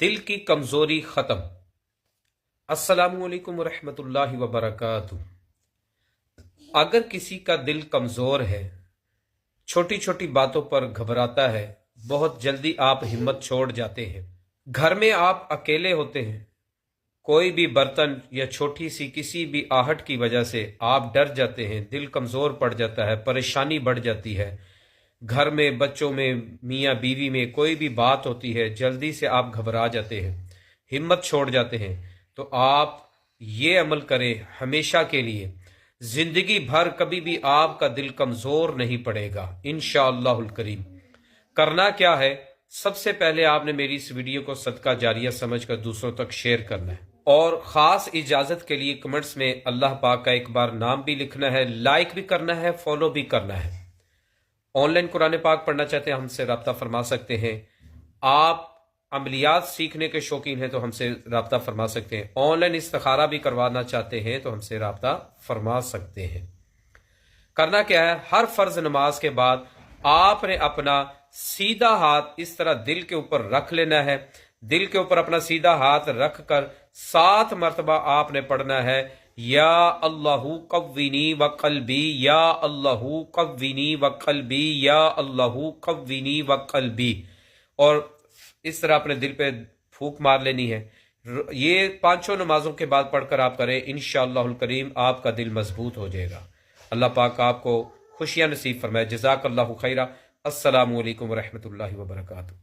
دل کی کمزوری ختم۔ السلام علیکم ورحمۃ اللہ وبرکاتہ۔ اگر کسی کا دل کمزور ہے، چھوٹی چھوٹی باتوں پر گھبراتا ہے، بہت جلدی آپ ہمت چھوڑ جاتے ہیں، گھر میں آپ اکیلے ہوتے ہیں، کوئی بھی برتن یا چھوٹی سی کسی بھی آہٹ کی وجہ سے آپ ڈر جاتے ہیں، دل کمزور پڑ جاتا ہے، پریشانی بڑھ جاتی ہے، گھر میں بچوں میں میاں بیوی میں کوئی بھی بات ہوتی ہے، جلدی سے آپ گھبرا جاتے ہیں، ہمت چھوڑ جاتے ہیں، تو آپ یہ عمل کریں، ہمیشہ کے لیے زندگی بھر کبھی بھی آپ کا دل کمزور نہیں پڑے گا انشاءاللہ الکریم۔ کرنا کیا ہے؟ سب سے پہلے آپ نے میری اس ویڈیو کو صدقہ جاریہ سمجھ کر دوسروں تک شیئر کرنا ہے، اور خاص اجازت کے لیے کمنٹس میں اللہ پاک کا ایک بار نام بھی لکھنا ہے، لائک بھی کرنا ہے، فالو بھی کرنا ہے۔ آن لائن قرآن پاک پڑھنا چاہتے ہیں ہم سے رابطہ فرما سکتے ہیں، آپ عملیات سیکھنے کے شوقین ہیں تو ہم سے رابطہ فرما سکتے ہیں، آن لائن استخارہ بھی کروانا چاہتے ہیں تو ہم سے رابطہ فرما سکتے ہیں۔ کرنا کیا ہے؟ ہر فرض نماز کے بعد آپ نے اپنا سیدھا ہاتھ اس طرح دل کے اوپر رکھ لینا ہے، دل کے اوپر اپنا سیدھا ہاتھ رکھ کر 7 مرتبہ آپ نے پڑھنا ہے، یا اللہ قوینی و قلبی، یا اللہ قوینی و قلبی، یا اللہ قوینی و قلبی، اور اس طرح اپنے دل پہ پھونک مار لینی ہے۔ یہ 5 نمازوں کے بعد پڑھ کر آپ کریں، انشاءاللہ الکریم آپ کا دل مضبوط ہو جائے گا۔ اللہ پاک آپ کو خوشیاں نصیب فرمائے۔ جزاک اللہ خیرہ۔ السلام علیکم ورحمۃ اللہ وبرکاتہ۔